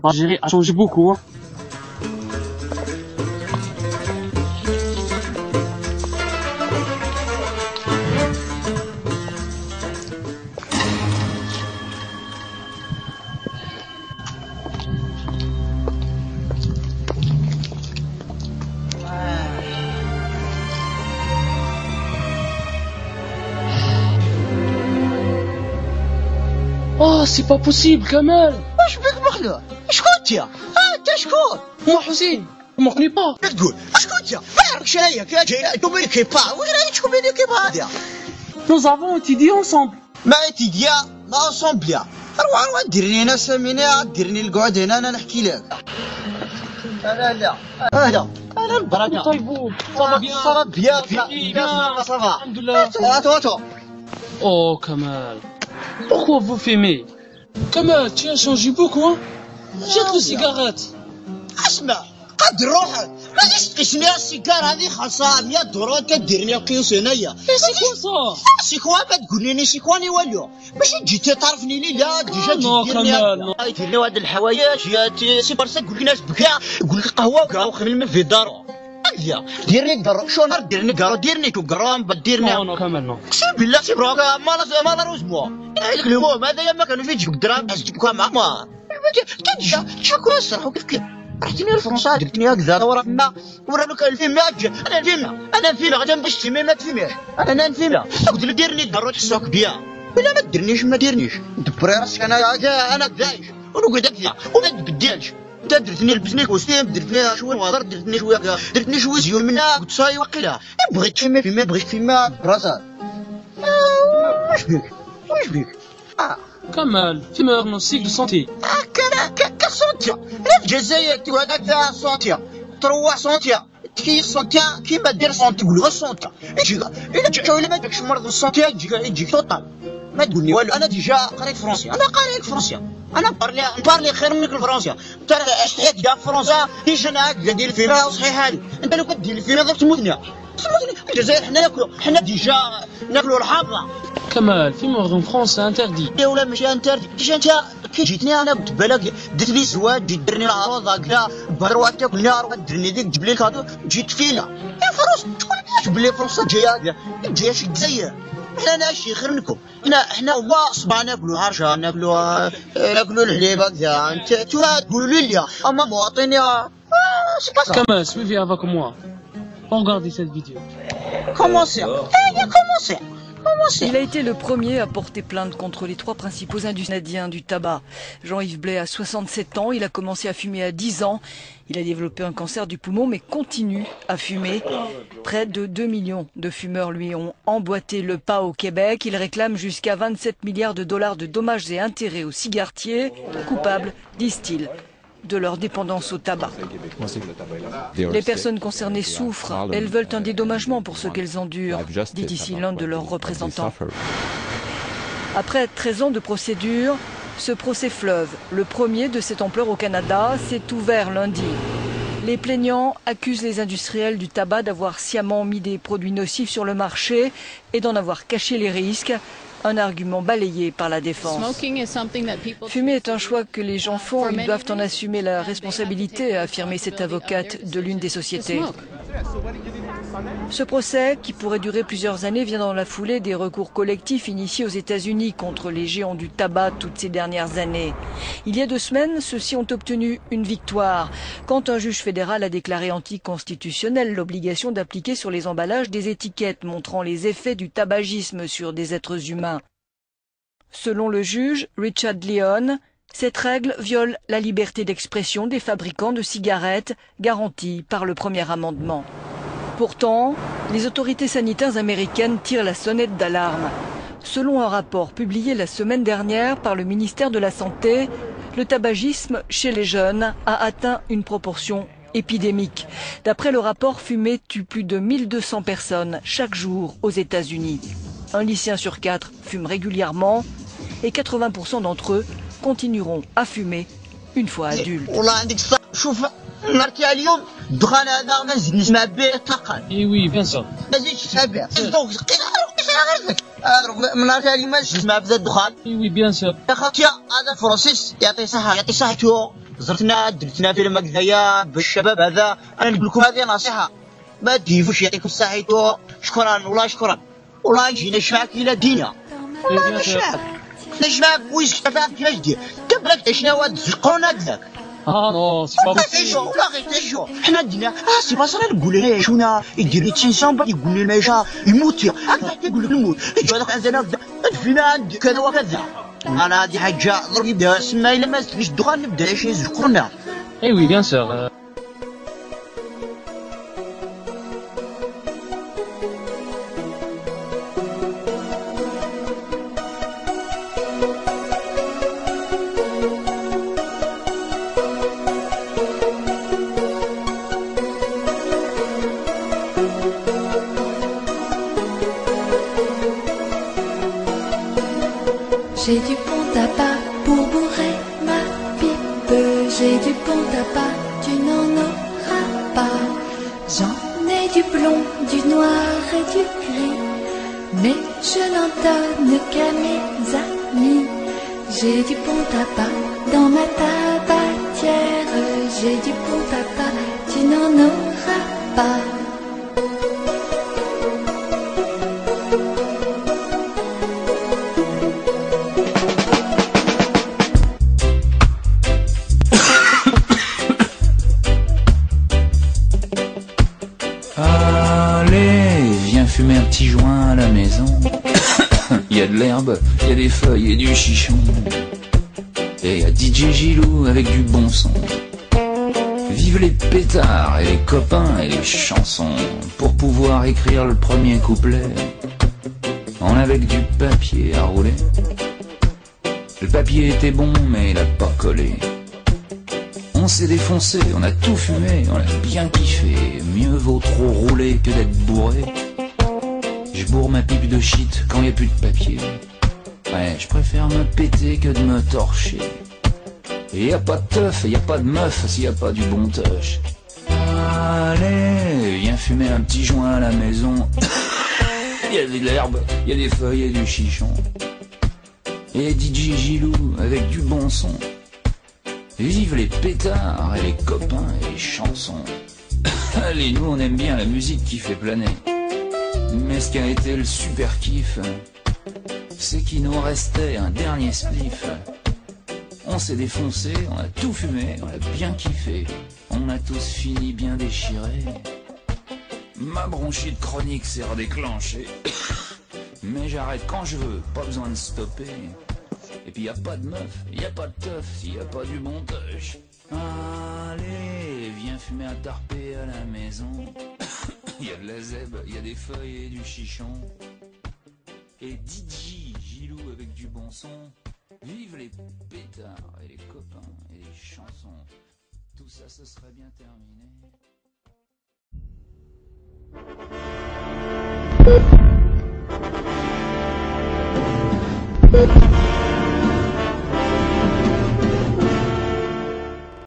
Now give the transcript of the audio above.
l'Algérie a changé beaucoup, hein. Oh, c'est pas possible, Kamal. واش بك مخلوع؟ شكون انت؟ انت شكون؟ Moi, Hussein, tu me reconnais pas. لا تقول شكون انت؟ ما يعرفش انا جاي كومينيكي با وين راهي تكومينيكي با هذه؟ Nous avons étudié ensemble. ما تيديا ما اونسومبليا روح ديرني انا ساميني ديرني القعد هنا انا نحكي لك. لا انا البركه. طيبو, ça va bien. Ça va bien. Ça va. Alhamdoulilah. Attends. Oh, Kamal. Pourquoi vous fumez? Kamal, tu as changé beaucoup, hein? Jette le cigarette. اسمع قد روحك ما تجيش تقيسني السيجار هذه خاصها 100 دولار كديرني قيوس هنايا. C'est quoi ça? سيكوا ما تقوليني سيكواني والو ماشي تجي تعرفني لي لا ديجا نو كمال ديرني هاد الحوايج جاتي سي برسا تقول لي ناس بكا يقول لك قهوه وخمل في دارو ديرني قرو شو نهار ديرني قرو ديرني تو قرام بديرني نو كمال نو اقسم بالله سي بروكا ما لا روزمو هذيك الهموم هذايا ما كانوا فيه تجيب دراهم تجيبك مع ما كتجا تشكر الصراحه كيف رحتني لفرنسا درتني هكذا ورا ما ورا لك الفيلم انا الفيلم غادي باش تفهمي ما تفهميش انا الفيلم قلت له ديرني ضروري تحسوك بيا ولا ما ديرنيش دبري راسك انا دايش ونقعد هكذا وما تبدلش انت درتني لبسني كوستيم درتني شويه وغر درتني شويه زيون منها قلت صاي واقيلا بغيت تفهمي بغيت تفهمي براسك واش بيك كمال fumeur nocive de santé. كسنتيا انا في الجزائر تقول هذاك سنتيا تروح سنتيا تكيف سنتيا كيما دير سنتي تقول غير سنتيا الا جاك ولا ما جاكش مرض السنتيا يجيك توطال ما تقولني والو انا ديجا قريت فرنسي انا بارلي خير منك الفرنسيه انت عشت حياتي كاع في فرنسا ديجا انا هكا دير فيها وصحيح هذه انت لو كدير فيها ضرب تموتني الجزائر حنا ديجا ناكلوا الحامضه كمال fumeur en France c'est interdit. يا ولا ماشي انتردي ديجا انت كي جيتني انا قلت بالك درت لي زواج جيت درني العروض هكذا بهروات تاكلني روح درني ديك جيب لي الكادو جيت فينا يا فروس شكون اللي جاب لي فرنسا جايه شي الجزائر حنا شي خير منكم حنا هما صباع ناكلوا هرجه ناكلوا الحليب هكذا انت تقولوا لي اما مواطنين سي با Kamal, suivez avec moi. Regardez cette vidéo. Commencez. Il a été le premier à porter plainte contre les 3 principaux industriels du tabac. Jean-Yves Blais a 67 ans, il a commencé à fumer à 10 ans. Il a développé un cancer du poumon mais continue à fumer. Près de 2 millions de fumeurs lui ont emboîté le pas au Québec. Il réclame jusqu'à 27 milliards de dollars de dommages et intérêts aux cigarettiers, coupables, disent-ils, de leur dépendance au tabac. Les personnes concernées souffrent, elles veulent un dédommagement pour ce qu'elles endurent, dit ici l'un de leurs représentants. Après 13 ans de procédure, ce procès fleuve, le premier de cette ampleur au Canada, s'est ouvert lundi. Les plaignants accusent les industriels du tabac d'avoir sciemment mis des produits nocifs sur le marché et d'en avoir caché les risques. Un argument balayé par la défense. Fumer est un choix que les gens font, ils doivent en assumer la responsabilité, a affirmé cette avocate de l'une des sociétés. Ce procès, qui pourrait durer plusieurs années, vient dans la foulée des recours collectifs initiés aux États-Unis contre les géants du tabac toutes ces dernières années. Il y a 2 semaines, ceux-ci ont obtenu une victoire, quand un juge fédéral a déclaré anticonstitutionnelle l'obligation d'appliquer sur les emballages des étiquettes montrant les effets du tabagisme sur des êtres humains. Selon le juge Richard Leon, cette règle viole la liberté d'expression des fabricants de cigarettes garantie par le premier amendement. Pourtant, les autorités sanitaires américaines tirent la sonnette d'alarme. Selon un rapport publié la semaine dernière par le ministère de la Santé, le tabagisme chez les jeunes a atteint une proportion épidémique. D'après le rapport, fumer tue plus de 1200 personnes chaque jour aux États-Unis. Un lycéen sur 4 fume régulièrement et 80% d'entre eux continueront à fumer une fois adultes. نهارتي اليوم الدخان هذا ما نزيد نسمع به اطلاقا. اي وي بيان سور. ما نزيدش نسمع به. من نهارتي اليوم ما نسمع بهذا الدخان. اي وي بيان سور. يا خوتي هذا فرونسيس يعطي صحة يعطي صحته زرتنا درتنا فيلم هكذايا بالشباب هذا. انا نقول لكم هذه نصيحه، ما تديفوش يعطيكم الصحيح. شكرا والله شكرا، والله جينا نشفعك الى الدنيا. والله نشفعك نشفعك ويشفعك كيفاش دير تبلك شنو هاد الزقون هذاك. نو سي با تعيشوا والله غير تعيشوا. حنا عندنا سي باس راه نقول ليه شونا يدير لي تنسون بعد يقول لي الميشا يموت هكذا يقول لك الموت يجي هذاك عندنا فينا عند كذا وكذا. انا هذه حاجه ضرب يبدا سما الا ما زدتنيش الدخان نبدا شي زقرنا. اي وي بيان سور. J'ai du bon tabac pour bourrer ma pipe. J'ai du bon tabac, tu n'en auras pas. J'en ai du blond, du noir et du gris, mais je n'en donne qu'à mes amis. J'ai du bon tabac dans ma tabatière. J'ai du bon tabac, tu n'en auras pas. Allez, viens fumer un petit joint à la maison. Il y a de l'herbe, il y a des feuilles et du chichon. Et il y a DJ Gilou avec du bon son. Vive les pétards et les copains et les chansons. Pour pouvoir écrire le premier couplet, on avait du papier à rouler. Le papier était bon mais il a pas collé. On s'est défoncé, on a tout fumé, on a bien kiffé. Mieux vaut trop rouler que d'être bourré. Je bourre ma pipe de shit quand y a plus de papier. Ouais, je préfère me péter que de me torcher. Et y a pas de teuf, y a pas de meuf s'il y a pas du bon touch. Allez, viens fumer un petit joint à la maison. Y a de l'herbe, y a des feuilles et du chichon. Et DJ Gilou avec du bon son. Vive les pétards et les copains et les chansons. Allez, nous on aime bien la musique qui fait planer. Mais ce qui a été le super kiff, c'est qu'il nous restait un dernier spliff. On s'est défoncé, on a tout fumé, on a bien kiffé. On a tous fini bien déchirés. Ma bronchite chronique s'est redéclenchée. Mais j'arrête quand je veux, pas besoin de stopper. Et puis y a pas de meuf, y a pas de teuf, s'il y a pas du bon touch. Allez, viens fumer un tarpé à la maison. Y a de la zèbe, y a des feuilles et du chichon. Et DJ Gilou avec du bon son. Vive les pétards et les copains et les chansons. Tout ça, ce serait bien terminé.